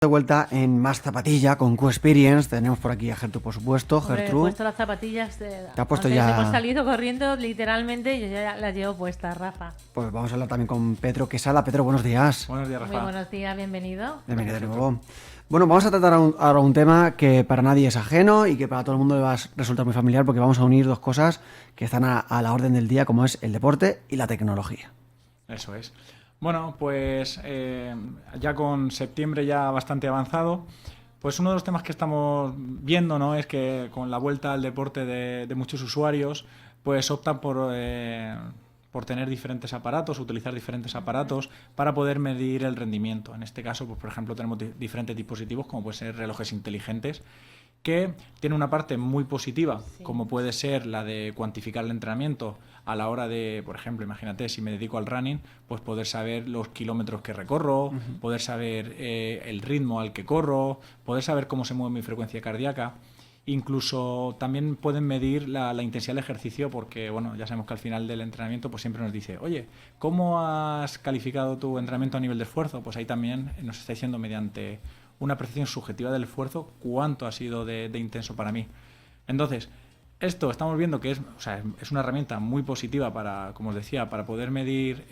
De vuelta en Más Zapatilla con Q-Experience. Tenemos por aquí a Gertrude, por supuesto. Hombre, Gertrude, he puesto las zapatillas. te ha puesto Antes ya. hemos salido corriendo, literalmente, y yo ya las llevo puestas, Rafa. Pues vamos a hablar también con Pedro Quesada. Pedro, buenos días. Buenos días, Rafa. Muy buenos días, bienvenido. Bienvenido de nuevo. Bueno, vamos a tratar ahora un tema que para nadie es ajeno y que para todo el mundo le va a resultar muy familiar, porque vamos a unir dos cosas que están a la orden del día, como es el deporte y la tecnología. Eso es. Bueno, pues ya con septiembre ya bastante avanzado, pues uno de los temas que estamos viendo, ¿no?, es que con la vuelta al deporte de muchos usuarios, pues optan por tener diferentes aparatos, utilizar diferentes aparatos para poder medir el rendimiento. En este caso, pues por ejemplo, tenemos diferentes dispositivos, como pueden ser relojes inteligentes, que tiene una parte muy positiva, Sí. como puede ser la de cuantificar el entrenamiento a la hora de, por ejemplo, imagínate, si me dedico al running, pues poder saber los kilómetros que recorro, poder saber el ritmo al que corro, poder saber cómo se mueve mi frecuencia cardíaca. Incluso también pueden medir la intensidad del ejercicio, porque bueno, ya sabemos que al final del entrenamiento pues siempre nos dice, oye, ¿cómo has calificado tu entrenamiento a nivel de esfuerzo? Pues ahí también nos está diciendo, mediante una apreciación subjetiva del esfuerzo, cuánto ha sido de intenso para mí. Entonces, esto estamos viendo que es una herramienta muy positiva para, como os decía, para poder medir,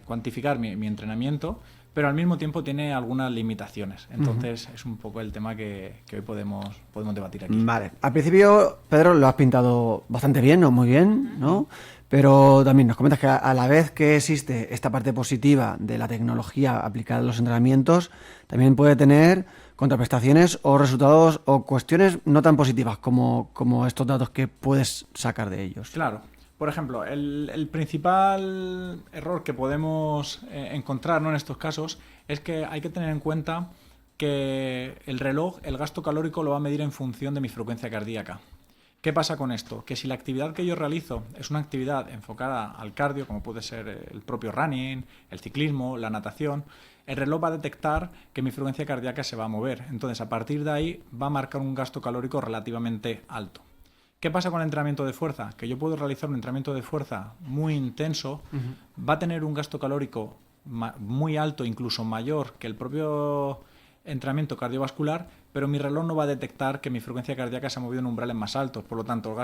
cuantificar mi entrenamiento, pero al mismo tiempo tiene algunas limitaciones. Entonces, es un poco el tema que hoy podemos debatir aquí. Vale. Al principio, Pedro, lo has pintado bastante bien, ¿no? Muy bien, ¿no? Pero también nos comentas que a la vez que existe esta parte positiva de la tecnología aplicada a los entrenamientos, también puede tener contraprestaciones o resultados o cuestiones no tan positivas como estos datos que puedes sacar de ellos. Claro. Por ejemplo, el principal error que podemos encontrar, ¿no?, en estos casos es que hay que tener en cuenta que el reloj, el gasto calórico, lo va a medir en función de mi frecuencia cardíaca. ¿Qué pasa con esto? Que si la actividad que yo realizo es una actividad enfocada al cardio, como puede ser el propio running, el ciclismo, la natación, el reloj va a detectar que mi frecuencia cardíaca se va a mover. Entonces, a partir de ahí, va a marcar un gasto calórico relativamente alto. ¿Qué pasa con el entrenamiento de fuerza? Que yo puedo realizar un entrenamiento de fuerza muy intenso, va a tener un gasto calórico muy alto, incluso mayor que el propio entrenamiento cardiovascular, pero mi reloj no va a detectar que mi frecuencia cardíaca se ha movido en umbrales más altos. Por lo tanto,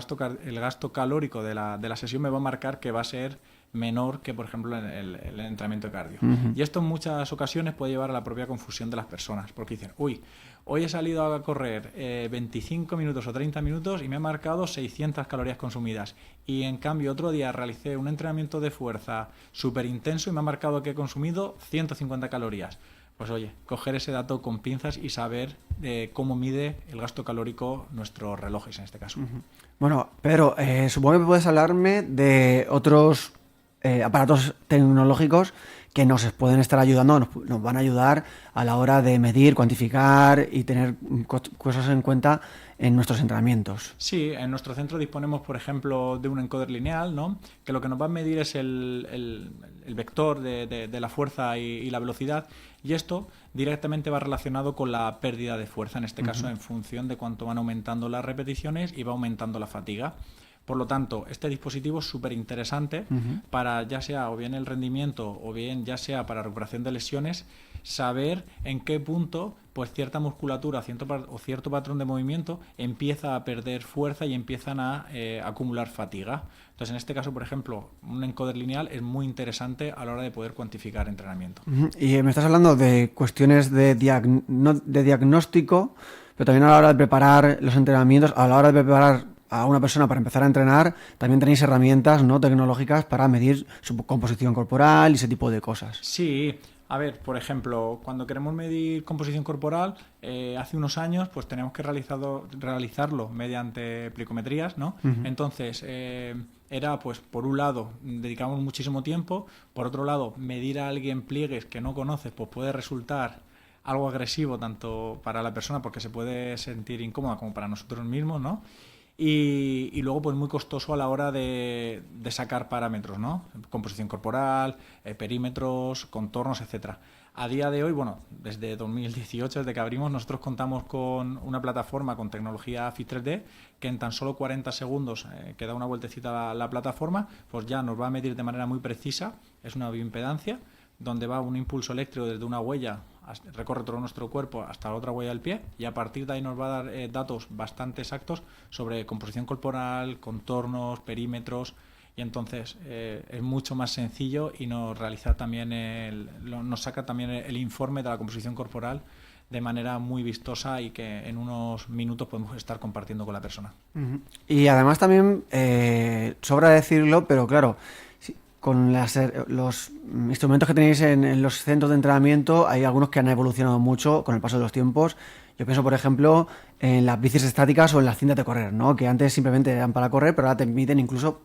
el gasto calórico de la sesión me va a marcar que va a ser menor que, por ejemplo, el entrenamiento de cardio. Y esto en muchas ocasiones puede llevar a la propia confusión de las personas, porque dicen, uy, hoy he salido a correr 25 minutos o 30 minutos y me ha marcado 600 calorías consumidas. Y en cambio otro día realicé un entrenamiento de fuerza súper intenso y me ha marcado que he consumido 150 calorías. Pues oye, coger ese dato con pinzas y saber cómo mide el gasto calórico nuestros relojes en este caso. Bueno, Pedro, supongo que puedes hablarme de otros aparatos tecnológicos que nos pueden estar ayudando, nos van a ayudar a la hora de medir, cuantificar y tener cosas en cuenta en nuestros entrenamientos. Sí, en nuestro centro disponemos, por ejemplo, de un encoder lineal, ¿no?, que lo que nos va a medir es el vector de la fuerza y la velocidad, y esto directamente va relacionado con la pérdida de fuerza, en este caso en función de cuánto van aumentando las repeticiones y va aumentando la fatiga. Por lo tanto, este dispositivo es súper interesante para, ya sea o bien el rendimiento o bien ya sea para recuperación de lesiones, saber en qué punto pues cierta musculatura o cierto patrón de movimiento empieza a perder fuerza y empiezan a acumular fatiga. Entonces, en este caso, por ejemplo, un encoder lineal es muy interesante a la hora de poder cuantificar entrenamiento. Y me estás hablando de cuestiones de diagnóstico, pero también a la hora de preparar los entrenamientos, a la hora de preparar a una persona para empezar a entrenar, también tenéis herramientas no tecnológicas para medir su composición corporal y ese tipo de cosas. Sí, a ver, por ejemplo, cuando queremos medir composición corporal, hace unos años pues teníamos que realizarlo mediante plicometrías, ¿no? Entonces, era, pues, por un lado, dedicamos muchísimo tiempo, por otro lado, medir a alguien pliegues que no conoces, pues puede resultar algo agresivo tanto para la persona porque se puede sentir incómoda como para nosotros mismos, ¿no? Y luego pues muy costoso a la hora de sacar parámetros, ¿no? Composición corporal, perímetros, contornos, etcétera. A día de hoy, bueno, desde 2018, desde que abrimos, nosotros contamos con una plataforma con tecnología Fit3D que en tan solo 40 segundos, que da una vueltecita a la plataforma, pues ya nos va a medir de manera muy precisa, es una bioimpedancia, donde va un impulso eléctrico desde una huella, recorre todo nuestro cuerpo hasta la otra huella del pie, y a partir de ahí nos va a dar datos bastante exactos sobre composición corporal, contornos, perímetros, y entonces es mucho más sencillo y nos realiza también nos saca también el informe de la composición corporal de manera muy vistosa y que en unos minutos podemos estar compartiendo con la persona. Y además también, sobra decirlo, pero claro, con los instrumentos que tenéis en los centros de entrenamiento, hay algunos que han evolucionado mucho con el paso de los tiempos. Yo pienso, por ejemplo, en las bicis estáticas o en las cintas de correr, ¿no? Que antes simplemente eran para correr, pero ahora te permiten incluso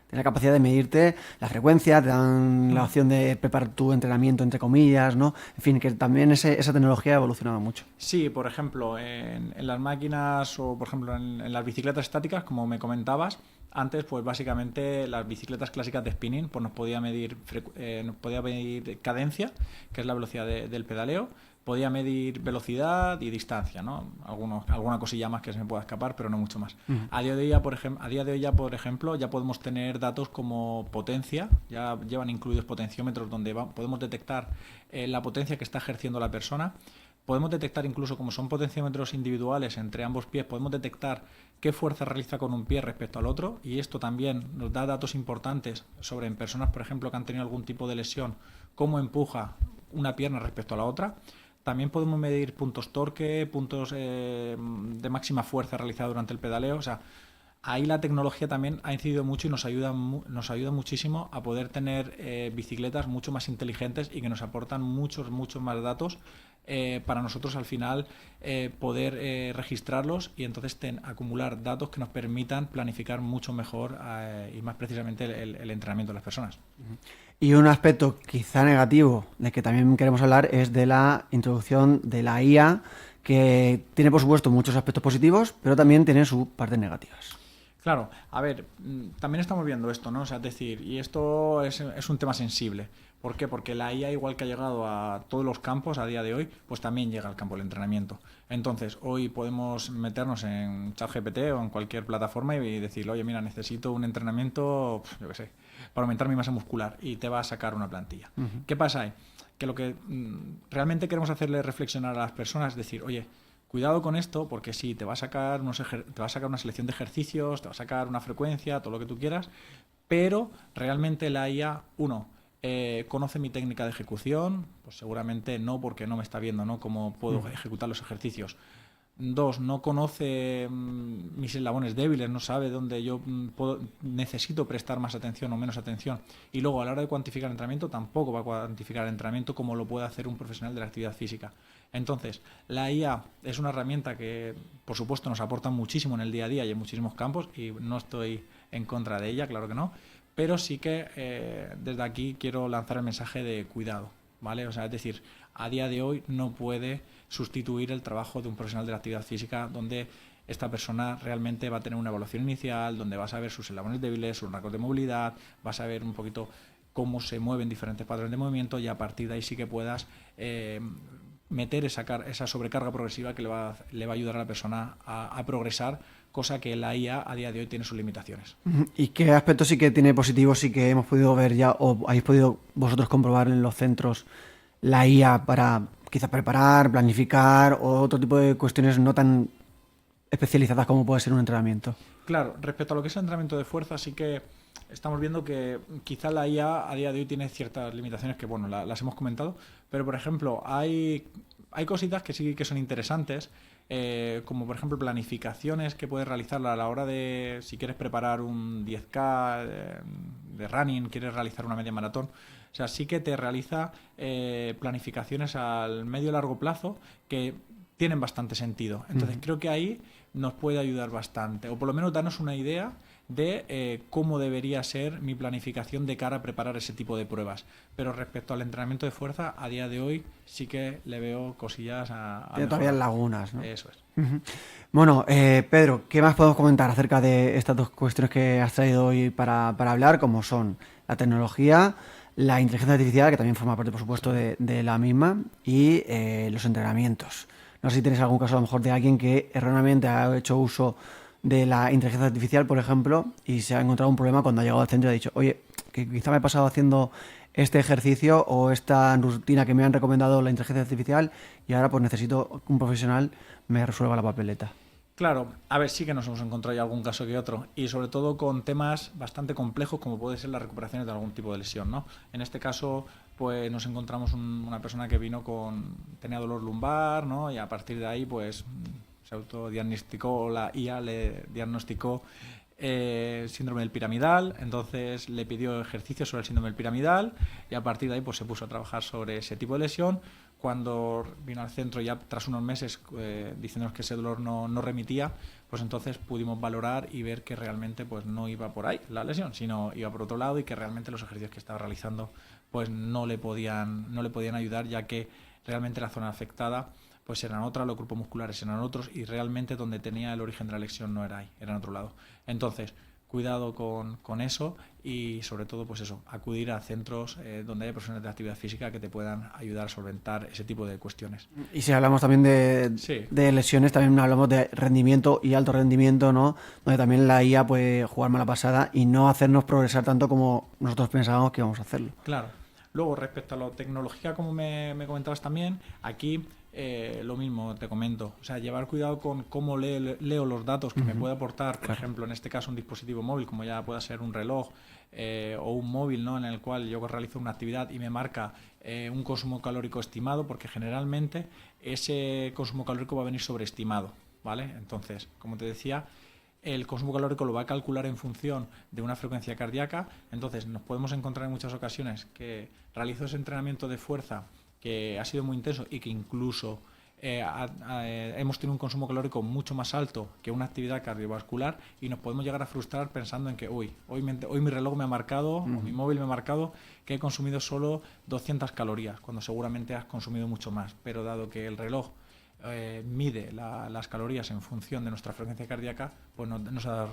tener la capacidad de medirte la frecuencia, te dan la opción de preparar tu entrenamiento, entre comillas, ¿no? En fin, que también esa tecnología ha evolucionado mucho. Sí, por ejemplo, en las máquinas o, por ejemplo, en las bicicletas estáticas, como me comentabas, antes, pues básicamente las bicicletas clásicas de spinning pues nos podía medir cadencia, que es la velocidad del pedaleo, podía medir velocidad y distancia, ¿no? Alguna cosilla más que se me pueda escapar, pero no mucho más. A día de hoy ya, por ejemplo, ya podemos tener datos como potencia, ya llevan incluidos potenciómetros donde podemos detectar la potencia que está ejerciendo la persona. Podemos detectar incluso, como son potenciómetros individuales entre ambos pies, podemos detectar qué fuerza realiza con un pie respecto al otro, y esto también nos da datos importantes sobre en personas, por ejemplo, que han tenido algún tipo de lesión, cómo empuja una pierna respecto a la otra. También podemos medir puntos torque, puntos de máxima fuerza realizada durante el pedaleo. O sea, ahí la tecnología también ha incidido mucho y nos ayuda muchísimo a poder tener bicicletas mucho más inteligentes y que nos aportan muchos más datos para nosotros al final poder registrarlos y entonces acumular datos que nos permitan planificar mucho mejor y más precisamente el entrenamiento de las personas. Y un aspecto quizá negativo de que también queremos hablar es de la introducción de la IA, que tiene por supuesto muchos aspectos positivos, pero también tiene sus partes negativas. Claro, a ver, también estamos viendo esto, ¿no? O sea, es decir, y esto es un tema sensible. ¿Por qué? Porque la IA, igual que ha llegado a todos los campos a día de hoy, pues también llega al campo del entrenamiento. Entonces, hoy podemos meternos en ChatGPT o en cualquier plataforma y decirle, oye, mira, necesito un entrenamiento, yo qué sé, para aumentar mi masa muscular, y te va a sacar una plantilla. ¿Qué pasa ahí? Que lo que realmente queremos hacerle reflexionar a las personas es decir, oye, cuidado con esto, porque sí, te va a sacar una selección de ejercicios, te va a sacar una frecuencia, todo lo que tú quieras, pero realmente la IA, conoce mi técnica de ejecución, pues seguramente no, porque no me está viendo, ¿no?, cómo puedo ejecutar los ejercicios. 2, no conoce mis eslabones débiles, no sabe dónde yo necesito prestar más atención o menos atención. Y luego, a la hora de cuantificar el entrenamiento, tampoco va a cuantificar el entrenamiento como lo puede hacer un profesional de la actividad física. Entonces, la IA es una herramienta que, por supuesto, nos aporta muchísimo en el día a día y en muchísimos campos, y no estoy en contra de ella, claro que no, pero sí que desde aquí quiero lanzar el mensaje de cuidado, ¿vale? O sea, es decir, a día de hoy no puede sustituir el trabajo de un profesional de la actividad física, donde esta persona realmente va a tener una evaluación inicial, donde vas a ver sus eslabones débiles, sus rasgos de movilidad, vas a ver un poquito cómo se mueven diferentes patrones de movimiento, y a partir de ahí sí que puedas meter esa sobrecarga progresiva que le va a ayudar a la persona a progresar, cosa que la IA a día de hoy tiene sus limitaciones. ¿Y qué aspectos sí que tiene positivos, sí que hemos podido ver ya, o habéis podido vosotros comprobar en los centros la IA para quizás preparar, planificar o otro tipo de cuestiones no tan especializadas como puede ser un entrenamiento? Claro, respecto a lo que es el entrenamiento de fuerza, sí que estamos viendo que quizá la IA a día de hoy tiene ciertas limitaciones que, bueno, las hemos comentado, pero por ejemplo hay cositas que sí que son interesantes, como por ejemplo planificaciones que puedes realizar a la hora de, si quieres preparar un 10K de running, quieres realizar una media maratón. O sea, sí que te realiza planificaciones al medio y largo plazo que tienen bastante sentido. Entonces creo que ahí nos puede ayudar bastante, o por lo menos darnos una idea de cómo debería ser mi planificación de cara a preparar ese tipo de pruebas. Pero respecto al entrenamiento de fuerza, a día de hoy sí que le veo cosillas a Tiene todavía lagunas, ¿no? Eso es. Bueno, Pedro, ¿qué más podemos comentar acerca de estas dos cuestiones que has traído hoy para hablar, como son la tecnología, la inteligencia artificial, que también forma parte, por supuesto, de la misma, y los entrenamientos? No sé si tenéis algún caso a lo mejor de alguien que erróneamente ha hecho uso de la inteligencia artificial, por ejemplo, y se ha encontrado un problema cuando ha llegado al centro y ha dicho, oye, que quizá me he pasado haciendo este ejercicio o esta rutina que me han recomendado la inteligencia artificial y ahora pues necesito que un profesional me resuelva la papeleta. Claro, a ver, sí que nos hemos encontrado ya algún caso que otro, y sobre todo con temas bastante complejos como puede ser las recuperaciones de algún tipo de lesión, ¿no? En este caso, pues nos encontramos una persona que tenía dolor lumbar, ¿no? Y a partir de ahí, pues se autodiagnosticó, la IA le diagnosticó síndrome del piramidal, entonces le pidió ejercicios sobre el síndrome del piramidal y a partir de ahí pues se puso a trabajar sobre ese tipo de lesión. Cuando vino al centro ya tras unos meses diciéndonos que ese dolor no remitía, pues entonces pudimos valorar y ver que realmente pues no iba por ahí la lesión, sino iba por otro lado y que realmente los ejercicios que estaba realizando pues no le podían ayudar, ya que realmente la zona afectada pues eran otras, los grupos musculares eran otros y realmente donde tenía el origen de la lesión no era ahí, era en otro lado. Entonces, cuidado con eso y sobre todo pues eso, acudir a centros donde haya profesionales de actividad física que te puedan ayudar a solventar ese tipo de cuestiones. Y si hablamos también de lesiones, también hablamos de rendimiento y alto rendimiento, ¿no? Donde también la IA puede jugar mala pasada y no hacernos progresar tanto como nosotros pensábamos que íbamos a hacerlo. Claro. Luego, respecto a la tecnología, como me comentabas también, aquí lo mismo te comento. O sea, llevar cuidado con cómo leo los datos que me puede aportar, por ejemplo, en este caso un dispositivo móvil, como ya pueda ser un reloj o un móvil, ¿no? En el cual yo realizo una actividad y me marca un consumo calórico estimado, porque generalmente ese consumo calórico va a venir sobreestimado, ¿vale? Entonces, como te decía, el consumo calórico lo va a calcular en función de una frecuencia cardíaca, entonces nos podemos encontrar en muchas ocasiones que realizo ese entrenamiento de fuerza que ha sido muy intenso y que incluso hemos tenido un consumo calórico mucho más alto que una actividad cardiovascular y nos podemos llegar a frustrar pensando en que hoy mi reloj me ha marcado o mi móvil me ha marcado que he consumido solo 200 calorías, cuando seguramente has consumido mucho más, pero dado que el reloj mide las calorías en función de nuestra frecuencia cardíaca, pues nos ha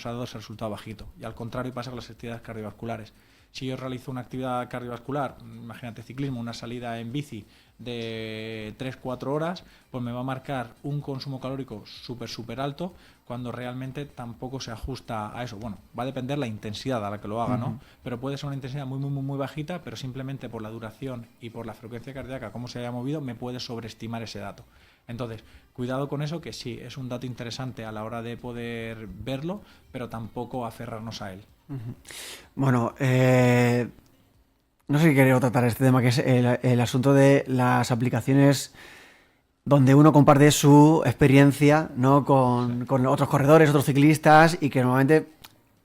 dado ese resultado bajito. Y al contrario pasa con las actividades cardiovasculares. Si yo realizo una actividad cardiovascular, imagínate ciclismo, una salida en bici de 3-4 horas, pues me va a marcar un consumo calórico súper alto, cuando realmente tampoco se ajusta a eso. Bueno, va a depender la intensidad a la que lo haga, ¿no? Pero puede ser una intensidad muy bajita, pero simplemente por la duración y por la frecuencia cardíaca, cómo se haya movido, me puede sobreestimar ese dato. Entonces, cuidado con eso, que sí, es un dato interesante a la hora de poder verlo, pero tampoco aferrarnos a él. Bueno, no sé si quería tratar este tema, que es el asunto de las aplicaciones donde uno comparte su experiencia, ¿no? con otros corredores, otros ciclistas, y que normalmente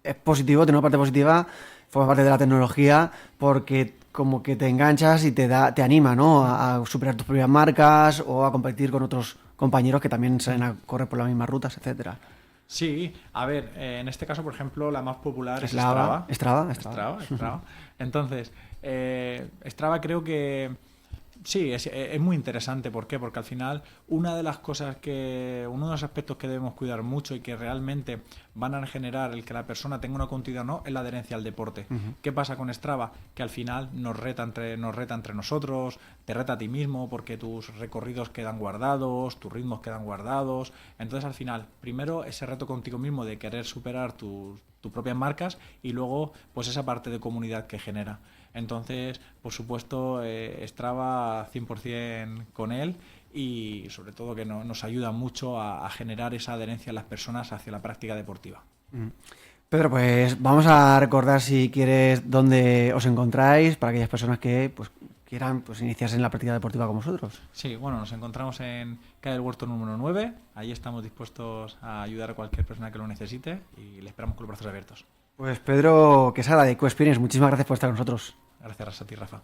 es positivo, tiene una parte positiva, forma parte de la tecnología, porque como que te enganchas y te anima, ¿no? a superar tus propias marcas o a competir con otros compañeros que también salen a correr por las mismas rutas, etcétera. Sí, a ver, en este caso, por ejemplo, la más popular es Strava. Entonces, Strava creo que sí, es muy interesante. ¿Por qué? Porque al final uno de los aspectos que debemos cuidar mucho y que realmente van a generar el que la persona tenga una continuidad o no es la adherencia al deporte. ¿Qué pasa con Strava? Que al final nos reta entre nosotros, te reta a ti mismo porque tus recorridos quedan guardados, tus ritmos quedan guardados. Entonces al final, primero ese reto contigo mismo de querer superar tus propias marcas y luego pues esa parte de comunidad que genera. Entonces, por supuesto, Strava 100% con él y sobre todo que nos ayuda mucho a generar esa adherencia en las personas hacia la práctica deportiva. Pedro, pues vamos a recordar, si quieres, dónde os encontráis para aquellas personas que pues quieran pues iniciarse en la práctica deportiva con vosotros. Sí, bueno, nos encontramos en calle del Huerto número 9. Ahí estamos dispuestos a ayudar a cualquier persona que lo necesite y le esperamos con los brazos abiertos. Pues Pedro Quesada de EcoExperience, muchísimas gracias por estar con nosotros. Gracias a ti, Rafa.